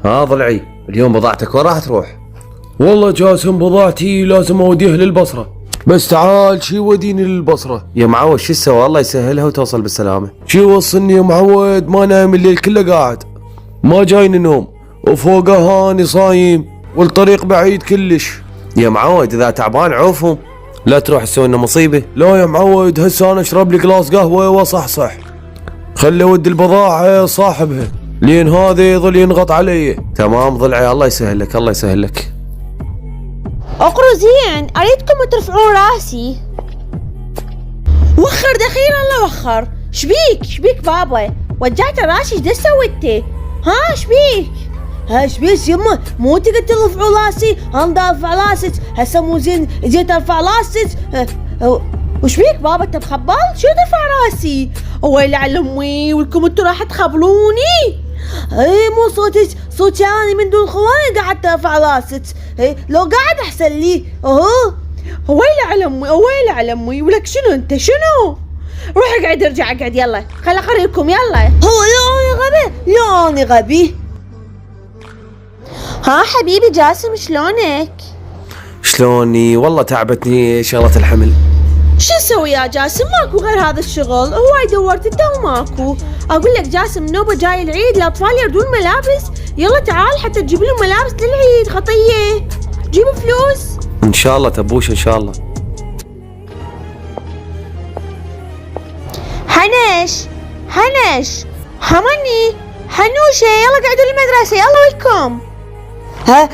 ها ضلعي، اليوم بضاعتك وين راح تروح؟ والله جاسم بضاعتي لازم اوديها للبصرة، بس تعال شي وديني للبصرة. يا معود شو تسوي؟ الله يسهلها وتوصل بالسلامة. شي وصلني يا معود، ما نايم الليل كله قاعد، ما جايني نوم، وفوقه هاني صايم والطريق بعيد كلش. يا معود اذا تعبان عوفهم، لا تروح تسوي لنا مصيبة. لا يا معود، هسه انا اشرب لي جلاس قهوة واصحصح، خلي ودي البضاعة صاحبها لين هذا يظل ينغط علي. تمام ضلعي، الله يسهل لك الله يسهل لك. اقروا زين، اريدكم ترفعون راسي. وخر دخيل الله وخر. شبيك بابا؟ وجعت راسي، ايش سويتي؟ ها شبيك؟ ها شبيك يمه؟ مو تقدر ترفعوا راسي؟ انا ارفع راسك هسه، مو زين جيت ارفع راسك. وشبيك بابا انت مخبل؟ شو ترفع راسي؟ ويلي على امي، ولكم انتوا راح تخبلوني. اي مو صوتي انا من دون خواني قاعد ترفع راسك. لو قاعد احسن لي. ويلي على امي، ويلي على امي. ولك شنو انت شنو؟ روح اقعد، ارجع اقعد، يلا خل اقريكم يلا. هو لا انا غبي. ها حبيبي جاسم شلونك؟ شلوني؟ والله تعبتني شغلة الحمل. شو نسوي يا جاسم؟ ماكو غير هذا الشغل، هواي دورت انت وماكو. اقول لك جاسم نوبة جاي العيد، الاطفال يردون ملابس، يلا تعال حتى تجيب لهم ملابس للعيد. خطية جيبوا فلوس. ان شاء الله تبوش ان شاء الله. حنش حمني حنوشة، يلا قعدوا المدرسة، يلا ويلكم. ها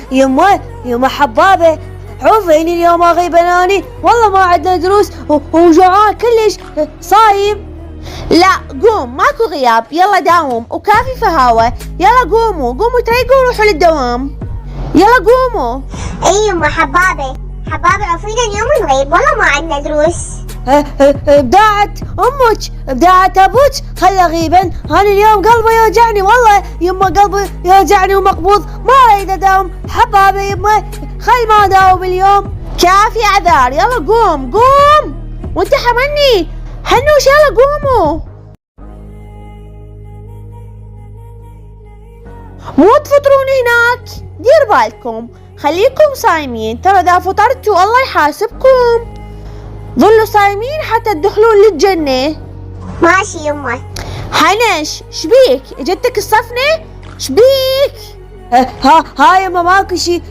يما حبابة، عوفيني اليوم اغيب اناني، والله ما عندنا دروس وجوعان كلش صايم. لا قوم، ماكو غياب، يلا داوم وكافي فهاوة. يلا قوموا تريقوا وروحوا للدوام، يلا قوموا. اي يما حبابة عفينا اليوم نغيب، والله ما عندنا دروس. بداعت ابوك خلى غيبا. انا اليوم قلبي يوجعني، والله يما قلبي يوجعني ومقبوض، ما اريد اداوم. حبابي يما خل ما اداوم اليوم، كافي اعذار. يلا قوم وانت حمني حنوش، يلا قوموا. مو تفطرون هناك، دير بالكم، خليكم صايمين، ترى اذا فطرتوا الله يحاسبكم. ظلوا صايمين حتى تدخلون للجنة. ماشي يما. حنش شبيك؟ اجتك الصفنة؟ شبيك؟ ها يما ماكو شي،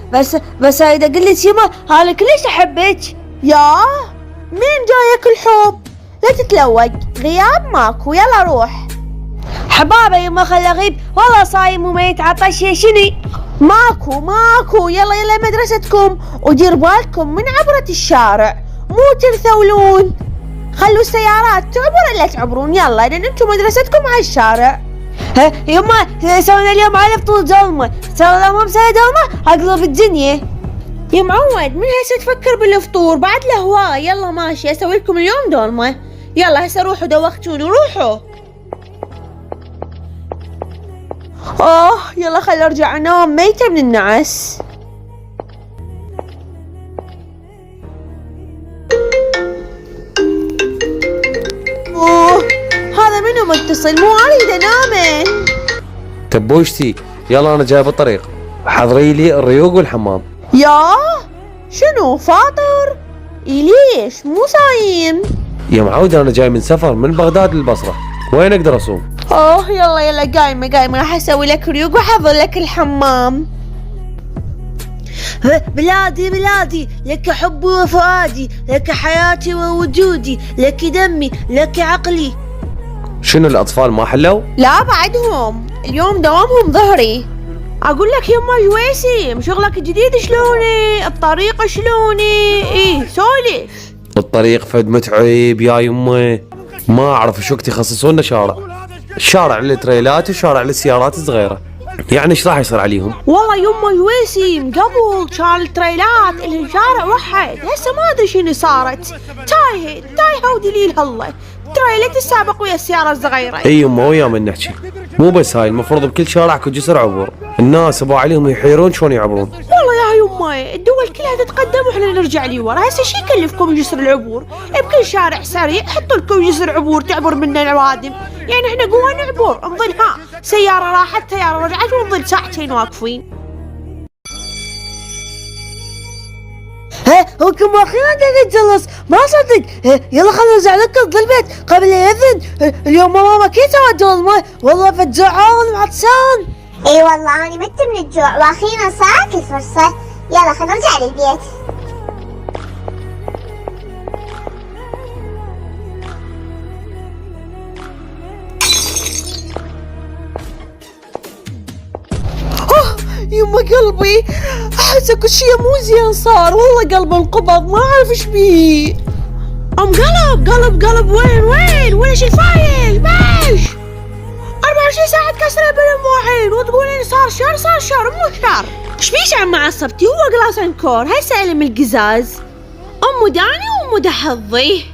بس اذا قلت يما انا كلش احبك. يا مين جايك الحب؟ لا تتلوج، غياب ماكو، يلا روح. حبابة يما خل اغيب، والله صايم وميت عطش شني. ماكو، يلا مدرستكم، ودير بالكم من عبرة الشارع، مو ترثولون، خلوا السيارات تعبر الا تعبرون، يلا لان انتم مدرستكم على الشارع. يما سوينا اليوم على فطور دولمة، سوينا مو مسوي دولمة اقلب الدنيا. يا معود من هسه تفكر بالفطور؟ بعد لهواي. يلا ماشي اسوي لكم اليوم دولمة، يلا هسه روحوا دوختوني، روحوا. يلا خل ارجع انام، ميتة من النعس. هذا منو متصل؟ مو اريد انام. تبوشتي يلا انا جاي بالطريق، حضري لي الريوق والحمام. يا شنو فاطر؟ ليش مو صايم؟ يا معود انا جاي من سفر من بغداد للبصرة، وين اقدر اصوم؟ يلا قايمة راح اسوي لك ريوق واحضر لك الحمام. بلادي لك حبي وفؤادي، لك حياتي ووجودي، لك دمي، لك عقلي. شنو الاطفال ما حلوا؟ لا بعدهم، اليوم دوامهم ظهري. اقول لك يما جويسي، شغلك الجديد شلوني؟ الطريق شلوني؟ سولف. الطريق فد متعب يا يمه، ما اعرف ايش وقت يخصصون لنا شارع للتريلات وشارع للسيارات الصغيره، يعني ايش راح يصير عليهم؟ والله يما جويسي من قبل كان التريلات اللي شارع واحد، هسه ما ادري شنو صارت، تايهه ودليل الله، تريلة السابق ويا السياره الصغيره. اي يما ويا من نحكي، مو بس هاي، المفروض بكل شارع اكو جسر عبور، الناس ابو عليهم يحيرون شلون يعبرون. والله يا يمه الدول كلها تتقدم واحنا نرجع لورا. هسه شي يكلفكم جسر العبور؟ بكل شارع سريع حطوا لكم جسر عبور تعبر منه العوادم. يعني احنا قوة نعبر نظل سيارة راحت سيارة رجعت ونظل ساعتين واقفين. وكم اخيرا نتجلس ما صدق. يلا خلينا نرجع نركض للبيت قبل لا يأذن. اليوم ماما كي سوت جوز ماي والله فجعان وعطشان. اي والله اني مت من الجوع واخيرا صارت الفرصة. يلا خلينا نرجع للبيت. يما قلبي احس كل شيء مو زين صار والله قلبي انقبض ما اعرف ايش بيه. قلب وين ولا شي فايل باش 24 ساعة تكسره بالموعين وتقولين صار شر مو شر. ايش بيش عم عصبتي؟ هو قلاص انكور هاي سائل من القزاز. ام داني وام دحظي.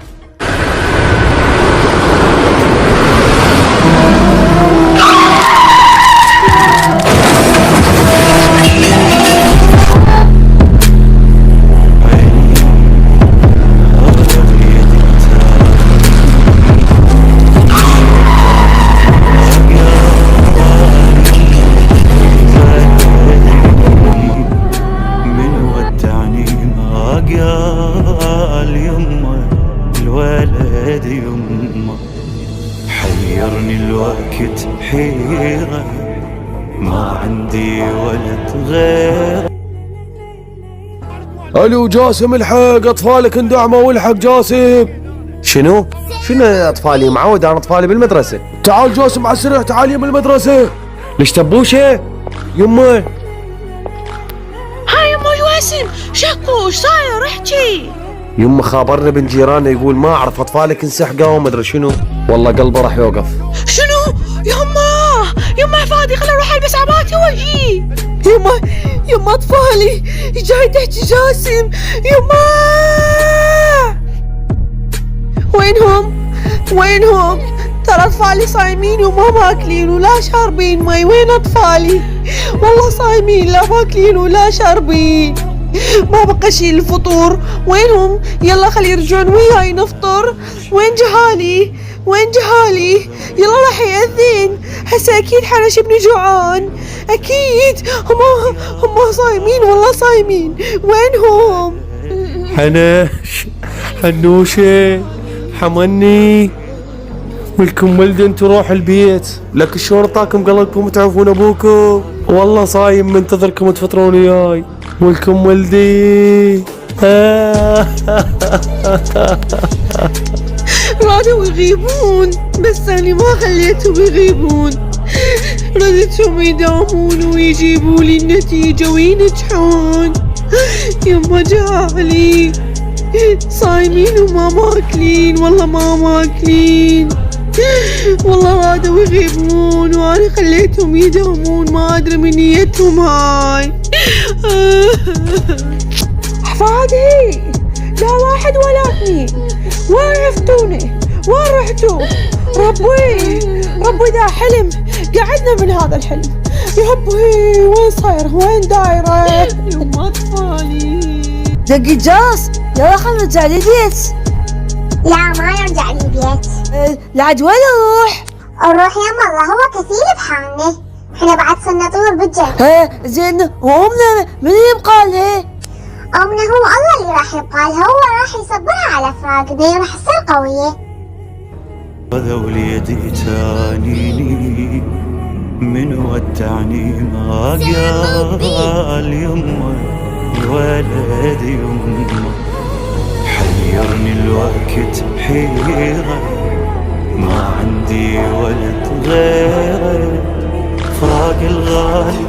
الولد يمه حيرني الوقت حيرة ما عندي ولد غير. الو جاسم الحق اطفالك اندعموا والحق جاسم. شنو يا اطفالي؟ معود انا اطفالي بالمدرسة. تعال جاسم على السريع تعال يم المدرسة. ليش تبوشه؟ يمه هاي يما جواسم شكو ايش صاير احكي. يمه خابرنا بن جيراننا يقول ما اعرف اطفالك انسحقوا وما ادري شنو. والله قلبه راح يوقف. شنو يما فادي خليني اروح البس عباتي واجي. يما اطفالي جاي تحكي جاسم. يما وينهم ترى اطفالي صايمين وما ماكلين ولا شاربين مي. وين اطفالي؟ والله صايمين لا ماكلين ولا شاربين ما بقى شي الفطور. وينهم؟ يلا خلي يرجعون وياي نفطر. وين جهالي؟ يلا راح يأذن هسه اكيد حنش ابني جوعان اكيد. هم صايمين والله صايمين. وينهم؟ حنش حنوشة حمني ولكم ولد تروح البيت. لك الشرطاكم قلبكم تعرفون ابوكم. والله صايم منتظركم تفطرون وياي. ولكم ولدي. رادوا يغيبون بس أنا ما خليتهم يغيبون. ردتهم يداومون ويجيبوا لي النتيجة وينجحون. يما جعلي صايمين وما ماكلين والله ما ماكلين. والله رادوا يغيبون وانا خليتهم يداومون ما ادري من نيتهم هاي. حفادي لا واحد ولا اثنين وين عرفتوني؟ وين رحتوا؟ ربي دا حلم قعدنا من هذا الحلم. يا ربي وين صاير؟ وين دايرة؟ يما اطفالي دقي جاس يلا خلنا نرجع للبيت. لا ما نرجع للبيت. العد وين نروح يما الله هو كفيل بحالنا. احنا بعد صرنا طول بالجنة. زين وامنا من يبقى لها؟ امنا هو الله اللي راح يبقى لها. هو راح يصبرها على فراقنا راح تصير قوية. خذوا يدي تانيني من ودعني ما قال يمه الولد يمه حيرني الوقت حيرة ما عندي ولد غيره فراق الغالي.